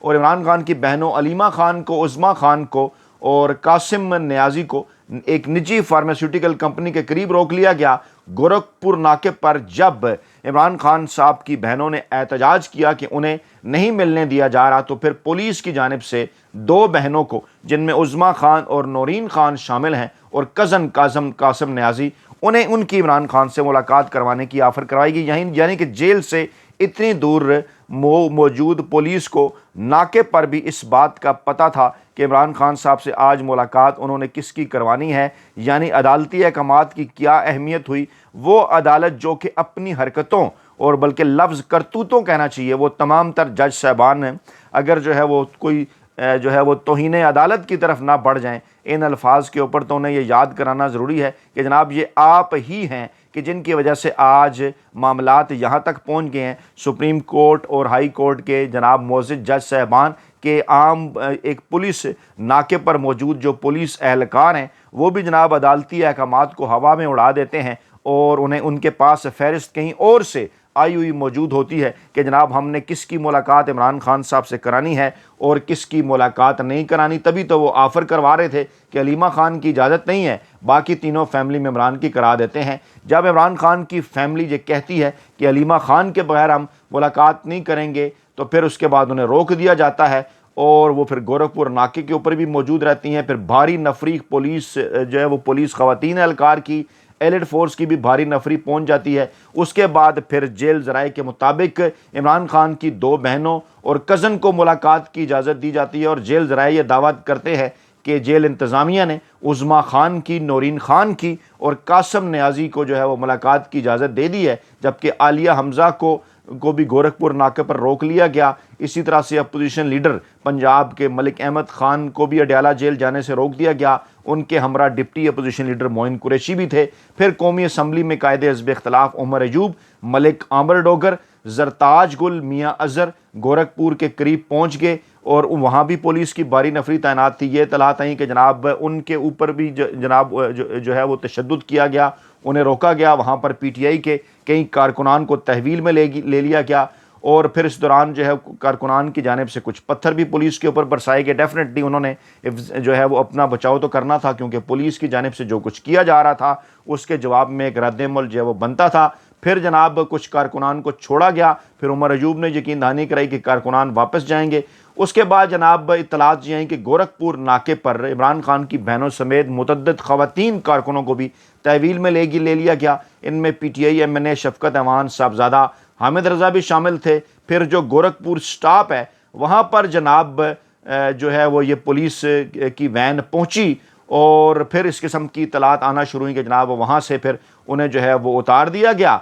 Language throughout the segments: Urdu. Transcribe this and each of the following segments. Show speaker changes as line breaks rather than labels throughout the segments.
اور عمران خان کی بہنوں علیمہ خان کو، عظمیٰ خان کو اور قاسم نیازی کو ایک نجی فارماسیوٹیکل کمپنی کے قریب روک لیا گیا گورکھپور ناکے پر۔ جب عمران خان صاحب کی بہنوں نے احتجاج کیا کہ انہیں نہیں ملنے دیا جا رہا، تو پھر پولیس کی جانب سے دو بہنوں کو، جن میں عظمیٰ خان اور نورین خان شامل ہیں اور کزن قاسم نیازی، انہیں ان کی عمران خان سے ملاقات کروانے کی آفر کروائی گئی، یعنی کہ جیل سے اتنی دور موجود پولیس کو ناکے پر بھی اس بات کا پتہ تھا کہ عمران خان صاحب سے آج ملاقات انہوں نے کس کی کروانی ہے، یعنی عدالتی احکامات کی کیا اہمیت ہوئی۔ وہ عدالت جو کہ اپنی حرکتوں اور بلکہ لفظ کرتوتوں کہنا چاہیے، وہ تمام تر جج صاحبان ہیں، اگر جو ہے وہ کوئی جو ہے وہ توہین عدالت کی طرف نہ بڑھ جائیں ان الفاظ کے اوپر، تو انہیں یہ یاد کرانا ضروری ہے کہ جناب یہ آپ ہی ہیں کہ جن کی وجہ سے آج معاملات یہاں تک پہنچ گئے ہیں۔ سپریم کورٹ اور ہائی کورٹ کے جناب معزز جج صاحبان کے عام ایک پولیس ناکے پر موجود جو پولیس اہلکار ہیں، وہ بھی جناب عدالتی احکامات کو ہوا میں اڑا دیتے ہیں، اور انہیں ان کے پاس فہرست کہیں اور سے آئی ہوئی موجود ہوتی ہے کہ جناب ہم نے کس کی ملاقات عمران خان صاحب سے کرانی ہے اور کس کی ملاقات نہیں کرانی۔ تبھی تو وہ آفر کروا رہے تھے کہ علیمہ خان کی اجازت نہیں ہے، باقی تینوں فیملی ممبران کی کرا دیتے ہیں۔ جب عمران خان کی فیملی یہ کہتی ہے کہ علیمہ خان کے بغیر ہم ملاقات نہیں کریں گے، تو پھر اس کے بعد انہیں روک دیا جاتا ہے، اور وہ پھر گورکھپور ناکے کے اوپر بھی موجود رہتی ہیں۔ پھر بھاری نفری پولیس جو ہے وہ پولیس خواتین اہلکار کی، ایلیٹ فورس کی بھی بھاری نفری پہنچ جاتی ہے۔ اس کے بعد پھر جیل ذرائع کے مطابق عمران خان کی دو بہنوں اور کزن کو ملاقات کی اجازت دی جاتی ہے، اور جیل ذرائع یہ دعویٰ کرتے ہیں کہ جیل انتظامیہ نے عظمیٰ خان کی، نورین خان کی اور قاسم نیازی کو جو ہے وہ ملاقات کی اجازت دے دی ہے، جبکہ عالیہ حمزہ کو بھی گورکھپور ناکے پر روک لیا گیا۔ اسی طرح سے اپوزیشن لیڈر پنجاب کے ملک احمد خان کو بھی اڈیالہ جیل جانے سے روک دیا گیا، ان کے ہمراہ ڈپٹی اپوزیشن لیڈر معین قریشی بھی تھے۔ پھر قومی اسمبلی میں قائد حزب اختلاف عمر ایوب، ملک عامر ڈوگر، زرتاج گل میاں اظہر گورکھپور کے قریب پہنچ گئے، اور وہاں بھی پولیس کی بھاری نفری تعینات تھی۔ یہ اطلاعات آئیں کہ جناب ان کے اوپر بھی جناب جو ہے وہ تشدد کیا گیا، انہیں روکا گیا، وہاں پر پی ٹی آئی کے کئی کارکنان کو تحویل میں لے لیا گیا، اور پھر اس دوران جو ہے کارکنان کی جانب سے کچھ پتھر بھی پولیس کے اوپر برسائے گئے۔ ڈیفینیٹلی انہوں نے جو ہے وہ اپنا بچاؤ تو کرنا تھا، کیونکہ پولیس کی جانب سے جو کچھ کیا جا رہا تھا اس کے جواب میں ایک رد عمل جو ہے وہ بنتا تھا۔ پھر جناب کچھ کارکنان کو چھوڑا گیا، پھر عمر ایوب نے یقین دہانی کرائی کہ کارکنان واپس جائیں گے۔ اس کے بعد جناب اطلاعات یہ ہیں کہ گورکھپور ناکے پر عمران خان کی بہنوں سمیت متعدد خواتین کارکنوں کو بھی تحویل میں لے لیا گیا۔ ان میں P T I M N A Shafqat Aman صاحبزادہ حامد رضا بھی شامل تھے۔ پھر جو گورکھپور سٹاپ ہے وہاں پر جناب جو ہے وہ یہ پولیس کی وین پہنچی، اور پھر اس قسم کی اطلاعات آنا شروع ہوئی کہ جناب وہاں سے پھر انہیں جو ہے وہ اتار دیا گیا،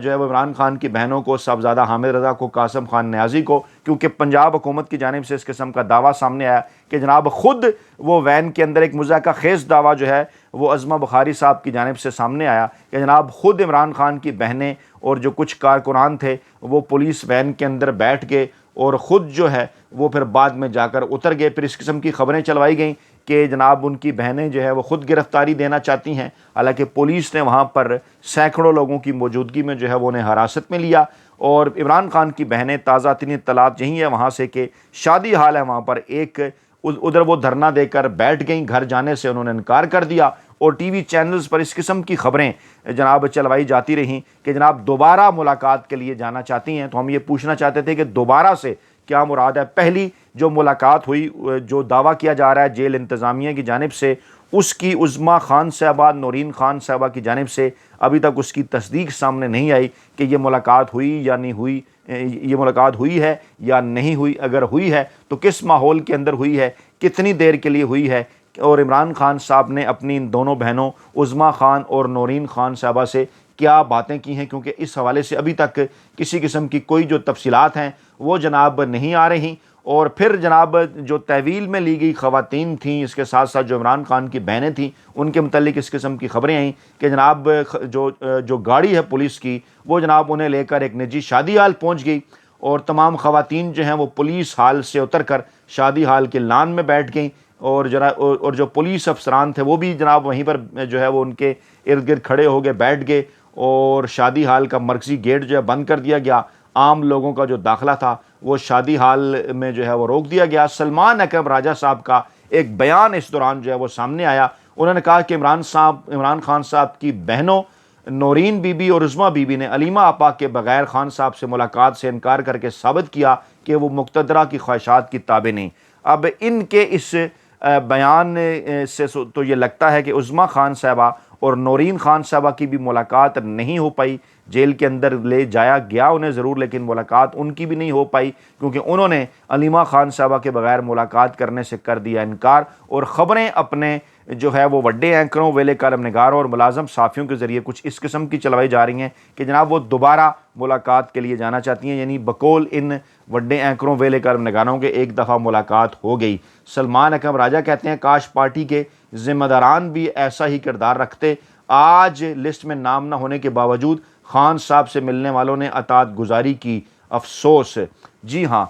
جو ہے وہ عمران خان کی بہنوں کو، صاحبزادہ حامد رضا کو، قاسم خان نیازی کو، کیونکہ پنجاب حکومت کی جانب سے اس قسم کا دعویٰ سامنے آیا کہ جناب خود وہ وین کے اندر ایک مضحکہ خیز دعویٰ جو ہے وہ عظمیٰ بخاری صاحب کی جانب سے سامنے آیا کہ جناب خود عمران خان کی بہنیں اور جو کچھ کارکنان تھے وہ پولیس وین کے اندر بیٹھ گئے، اور خود جو ہے وہ پھر بعد میں جا کر اتر گئے۔ پھر اس قسم کی خبریں چلوائی گئیں کہ جناب ان کی بہنیں جو ہے وہ خود گرفتاری دینا چاہتی ہیں، حالانکہ پولیس نے وہاں پر سینکڑوں لوگوں کی موجودگی میں جو ہے وہ انہیں حراست میں لیا۔ اور عمران خان کی بہنیں، تازہ ترین اطلاعات یہی ہیں وہاں سے کہ شادی حال ہے وہاں پر، ایک ادھر وہ دھرنا دے کر بیٹھ گئیں، گھر جانے سے انہوں نے انکار کر دیا، اور ٹی وی چینلز پر اس قسم کی خبریں جناب چلوائی جاتی رہیں کہ جناب دوبارہ ملاقات کے لیے جانا چاہتی ہیں۔ تو ہم یہ پوچھنا چاہتے تھے کہ دوبارہ سے کیا مراد ہے؟ پہلی جو ملاقات ہوئی، جو دعویٰ کیا جا رہا ہے جیل انتظامیہ کی جانب سے، اس کی عظمیٰ خان صاحبہ، نورین خان صاحبہ کی جانب سے ابھی تک اس کی تصدیق سامنے نہیں آئی کہ یہ ملاقات ہوئی یا نہیں ہوئی، یہ ملاقات ہوئی ہے یا نہیں ہوئی، اگر ہوئی ہے تو کس ماحول کے اندر ہوئی ہے، کتنی دیر کے لیے ہوئی ہے، اور عمران خان صاحب نے اپنی ان دونوں بہنوں عظمیٰ خان اور نورین خان صاحبہ سے کیا باتیں کی ہیں، کیونکہ اس حوالے سے ابھی تک کسی قسم کی کوئی جو تفصیلات ہیں وہ جناب نہیں آ رہی۔ اور پھر جناب جو تحویل میں لی گئی خواتین تھیں، اس کے ساتھ ساتھ جو عمران خان کی بہنیں تھیں، ان کے متعلق اس قسم کی خبریں آئیں کہ جناب جو گاڑی ہے پولیس کی وہ جناب انہیں لے کر ایک نجی شادی ہال پہنچ گئی، اور تمام خواتین جو ہیں وہ پولیس ہال سے اتر کر شادی ہال کے لان میں بیٹھ گئیں، اور جو پولیس افسران تھے وہ بھی جناب وہیں پر جو ہے وہ ان کے ارد گرد کھڑے ہو گئے، بیٹھ گئے، اور شادی ہال کا مرکزی گیٹ جو ہے بند کر دیا گیا۔ عام لوگوں کا جو داخلہ تھا وہ شادی حال میں جو ہے وہ روک دیا گیا۔ سلمان اکرم راجہ صاحب کا ایک بیان اس دوران جو ہے وہ سامنے آیا، انہوں نے کہا کہ عمران خان صاحب کی بہنوں نورین بی بی اور عظمیٰ بی بی نے علیمہ آپا کے بغیر خان صاحب سے ملاقات سے انکار کر کے ثابت کیا کہ وہ مقتدرہ کی خواہشات کی تابع نہیں۔ اب ان کے اس بیان سے تو یہ لگتا ہے کہ عظمیٰ خان صاحبہ اور نورین خان صاحبہ کی بھی ملاقات نہیں ہو پائی، جیل کے اندر لے جایا گیا انہیں ضرور، لیکن ملاقات ان کی بھی نہیں ہو پائی کیونکہ انہوں نے علیمہ خان صاحبہ کے بغیر ملاقات کرنے سے کر دیا انکار، اور خبریں اپنے جو ہے وہ وڈے اینکروں، ویلے کالم نگاروں اور ملازم صحافیوں کے ذریعے کچھ اس قسم کی چلوائی جا رہی ہیں کہ جناب وہ دوبارہ ملاقات کے لیے جانا چاہتی ہیں، یعنی بقول ان وڈے اینکروں، ویلے کالم نگاروں کے ایک دفعہ ملاقات ہو گئی۔ سلمان اکرم راجہ کہتے ہیں کاش پارٹی کے ذمہ داران بھی ایسا ہی کردار رکھتے، آج لسٹ میں نام نہ ہونے کے باوجود خان صاحب سے ملنے والوں نے اطاعت گزاری کی، افسوس۔ جی ہاں،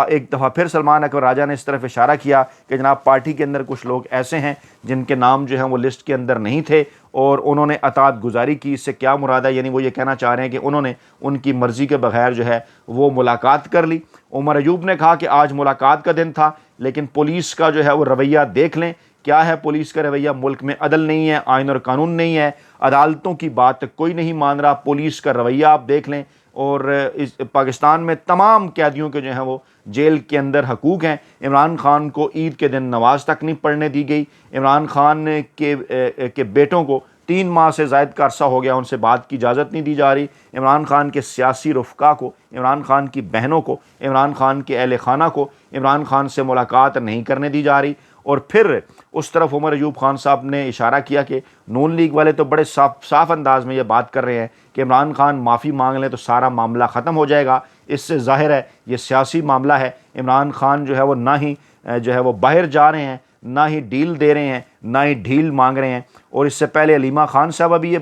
ایک دفعہ پھر سلمان اکرم راجہ نے اس طرف اشارہ کیا کہ جناب پارٹی کے اندر کچھ لوگ ایسے ہیں جن کے نام جو ہیں وہ لسٹ کے اندر نہیں تھے اور انہوں نے اطاعت گزاری کی۔ اس سے کیا مراد ہے؟ یعنی وہ یہ کہنا چاہ رہے ہیں کہ انہوں نے ان کی مرضی کے بغیر جو ہے وہ ملاقات کر لی۔ عمر ایوب نے کہا کہ آج ملاقات کا دن تھا، لیکن پولیس کا جو ہے وہ رویہ دیکھ لیں، کیا ہے پولیس کا رویہ؟ ملک میں عدل نہیں ہے، آئین اور قانون نہیں ہے، عدالتوں کی بات کوئی نہیں مان رہا، پولیس کا رویہ آپ دیکھ لیں۔ اور اس پاکستان میں تمام قیدیوں کے جو ہیں وہ جیل کے اندر حقوق ہیں۔ عمران خان کو عید کے دن نماز تک نہیں پڑھنے دی گئی، عمران خان کے بیٹوں کو 3 ماہ سے زائد کا عرصہ ہو گیا، ان سے بات کی اجازت نہیں دی جا رہی، عمران خان کے سیاسی رفقا کو، عمران خان کی بہنوں کو، عمران خان کے اہل خانہ کو عمران خان سے ملاقات نہیں کرنے دی جا رہی۔ اور پھر اس طرف عمر ایوب خان صاحب نے اشارہ کیا کہ نون لیگ والے تو بڑے صاف انداز میں یہ بات کر رہے ہیں کہ عمران خان معافی مانگ لیں تو سارا معاملہ ختم ہو جائے گا، اس سے ظاہر ہے یہ سیاسی معاملہ ہے۔ عمران خان جو ہے وہ نہ ہی جو ہے وہ باہر جا رہے ہیں، نہ ہی ڈیل دے رہے ہیں، نہ ہی ڈھیل مانگ رہے ہیں۔ اور اس سے پہلے علیمہ خان صاحبہ بھی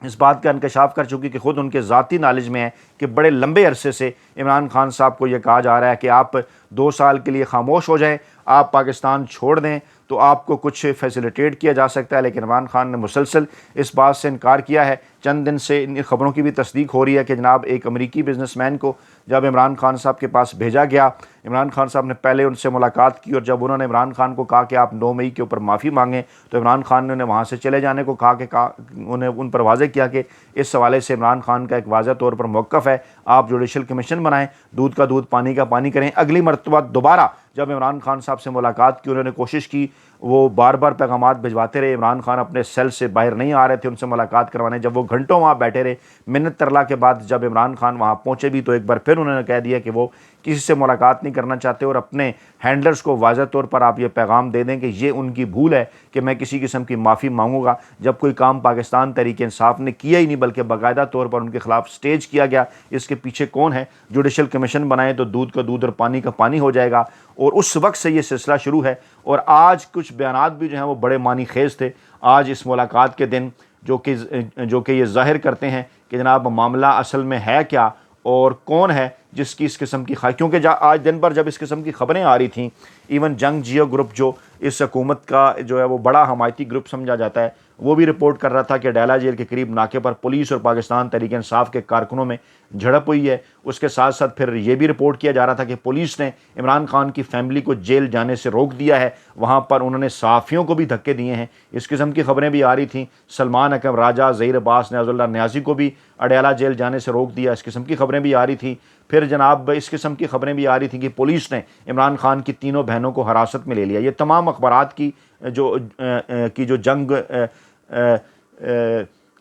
اس بات کا انکشاف کر چکی کہ خود ان کے ذاتی نالج میں ہے کہ بڑے لمبے عرصے سے عمران خان صاحب کو یہ کہا جا رہا ہے کہ آپ 2 سال کے لیے خاموش ہو جائیں، آپ پاکستان چھوڑ دیں تو آپ کو کچھ فیسیلیٹیٹ کیا جا سکتا ہے، لیکن عمران خان نے مسلسل اس بات سے انکار کیا ہے۔ چند دن سے ان خبروں کی بھی تصدیق ہو رہی ہے کہ جناب ایک امریکی بزنس مین کو جب عمران خان صاحب کے پاس بھیجا گیا، عمران خان صاحب نے پہلے ان سے ملاقات کی، اور جب انہوں نے عمران خان کو کہا کہ آپ 9 مئی کے اوپر معافی مانگیں تو عمران خان نے انہیں وہاں سے چلے جانے کو کہا انہیں ان پر واضح کیا کہ اس حوالے سے عمران خان کا ایک واضح طور پر موقف ہے، آپ جوڈیشل کمیشن بنائیں، دودھ کا دودھ پانی کا پانی کریں۔ اگلی مرتبہ دوبارہ جب عمران خان صاحب سے ملاقات کی، انہوں نے کوشش کی، وہ بار بار پیغامات بھجواتے رہے، عمران خان اپنے سیل سے باہر نہیں آ رہے تھے ان سے ملاقات کروانے، جب وہ گھنٹوں وہاں بیٹھے رہے، منت ترلا کے بعد جب عمران خان وہاں پہنچے بھی تو ایک بار پھر انہوں نے کہہ دیا کہ وہ کسی سے ملاقات نہیں کرنا چاہتے، اور اپنے ہینڈلرز کو واضح طور پر آپ یہ پیغام دے دیں کہ یہ ان کی بھول ہے کہ میں کسی قسم کی معافی مانگوں گا، جب کوئی کام پاکستان تحریک انصاف نے کیا ہی نہیں بلکہ باقاعدہ طور پر ان کے خلاف سٹیج کیا گیا، اس کے پیچھے کون ہے؟ جوڈیشل کمیشن بنائیں تو دودھ کا دودھ اور پانی کا پانی ہو جائے گا۔ اور اس وقت سے یہ سلسلہ شروع ہے، اور آج کچھ بیانات بھی جو ہیں وہ بڑے معنی خیز تھے آج اس ملاقات کے دن، جو کہ یہ ظاہر کرتے ہیں کہ جناب معاملہ اصل میں ہے کیا اور کون ہے جس کی اس قسم کی کیونکہ آج دن بھر جب اس قسم کی خبریں آ رہی تھیں، ایون جنگ جیو گروپ جو اس حکومت کا جو ہے وہ بڑا حمایتی گروپ سمجھا جاتا ہے، وہ بھی رپورٹ کر رہا تھا کہ ڈیلا جیل کے قریب ناکے پر پولیس اور پاکستان تحریک انصاف کے کارکنوں میں جھڑپ ہوئی ہے۔ اس کے ساتھ ساتھ پھر یہ بھی رپورٹ کیا جا رہا تھا کہ پولیس نے عمران خان کی فیملی کو جیل جانے سے روک دیا ہے، وہاں پر انہوں نے صحافیوں کو بھی دھکے دیے ہیں، اس قسم کی خبریں بھی آ رہی تھیں۔ سلمان اکرم راجہ، ظہیر عباس، نیاز اللہ نیازی کو بھی اڈیالہ جیل جانے سے روک دیا، اس قسم کی خبریں بھی آ رہی تھیں۔ پھر جناب اس قسم کی خبریں بھی آ رہی تھیں کہ پولیس نے عمران خان کی تینوں بہنوں کو حراست میں لے لیا۔ یہ تمام اخبارات کی جو جنگ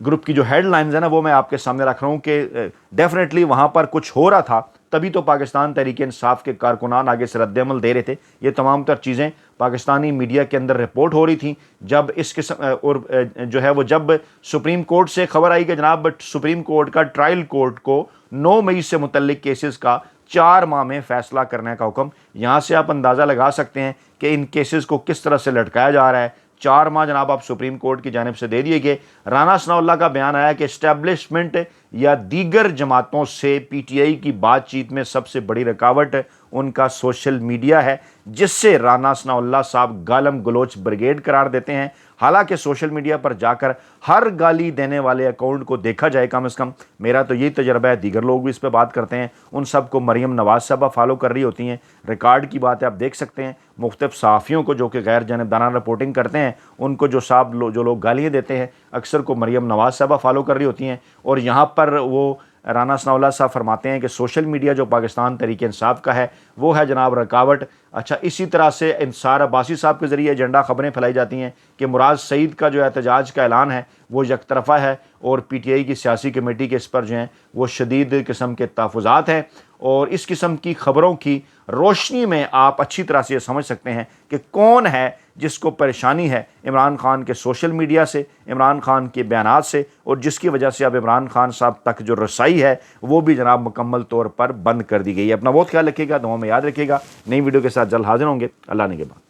گروپ کی جو ہیڈ لائنز ہیں نا، وہ میں آپ کے سامنے رکھ رہا ہوں کہ ڈیفینیٹلی وہاں پر کچھ ہو رہا تھا، تبھی تو پاکستان تحریک انصاف کے کارکنان آگے سے رد عمل دے رہے تھے۔ یہ تمام تر چیزیں پاکستانی میڈیا کے اندر رپورٹ ہو رہی تھیں، جب اس قسم اور جو ہے وہ جب سپریم کورٹ سے خبر آئی کہ جناب سپریم کورٹ کا ٹرائل کورٹ کو 9 مئی سے متعلق کیسز کا 4 ماہ میں فیصلہ کرنے کا حکم، یہاں سے آپ اندازہ لگا سکتے ہیں کہ ان کیسز کو کس طرح سے لٹکایا جا رہا ہے۔ 4 ماہ جناب آپ سپریم کورٹ کی جانب سے دے دیے گئے۔ رانا ثناء اللہ کا بیان آیا کہ اسٹیبلشمنٹ یا دیگر جماعتوں سے پی ٹی آئی کی بات چیت میں سب سے بڑی رکاوٹ ان کا سوشل میڈیا ہے، جس سے رانا ثناءاللہ صاحب گالم گلوچ بریگیڈ قرار دیتے ہیں۔ حالانکہ سوشل میڈیا پر جا کر ہر گالی دینے والے اکاؤنٹ کو دیکھا جائے، کم از کم میرا تو یہی تجربہ ہے، دیگر لوگ بھی اس پہ بات کرتے ہیں، ان سب کو مریم نواز صاحبہ فالو کر رہی ہوتی ہیں۔ ریکارڈ کی بات ہے، آپ دیکھ سکتے ہیں مختلف صحافیوں کو جو کہ غیر جانبدارانہ رپورٹنگ کرتے ہیں، ان کو جو لوگ گالیاں دیتے ہیں اکثر کو مریم نواز صاحبہ فالو کر رہی ہوتی ہیں۔ اور یہاں پر وہ رانا ثناءاللہ صاحب فرماتے ہیں کہ سوشل میڈیا جو پاکستان تحریک انصاف کا ہے وہ ہے جناب رکاوٹ۔ اچھا، اسی طرح سے انصار عباسی صاحب کے ذریعے ایجنڈا خبریں پھیلائی جاتی ہیں کہ مراد سعید کا جو احتجاج کا اعلان ہے وہ یک طرفہ ہے، اور پی ٹی آئی کی سیاسی کمیٹی کے اس پر جو ہیں وہ شدید قسم کے تحفظات ہیں۔ اور اس قسم کی خبروں کی روشنی میں آپ اچھی طرح سے یہ سمجھ سکتے ہیں کہ کون ہے جس کو پریشانی ہے عمران خان کے سوشل میڈیا سے، عمران خان کے بیانات سے، اور جس کی وجہ سے اب عمران خان صاحب تک جو رسائی ہے وہ بھی جناب مکمل طور پر بند کر دی گئی ہے۔ اپنا بہت خیال رکھیے گا، دعاؤں میں یاد رکھیے گا۔ نئی ویڈیو کے ساتھ جلد حاضر ہوں گے، اللہ نے کے بعد۔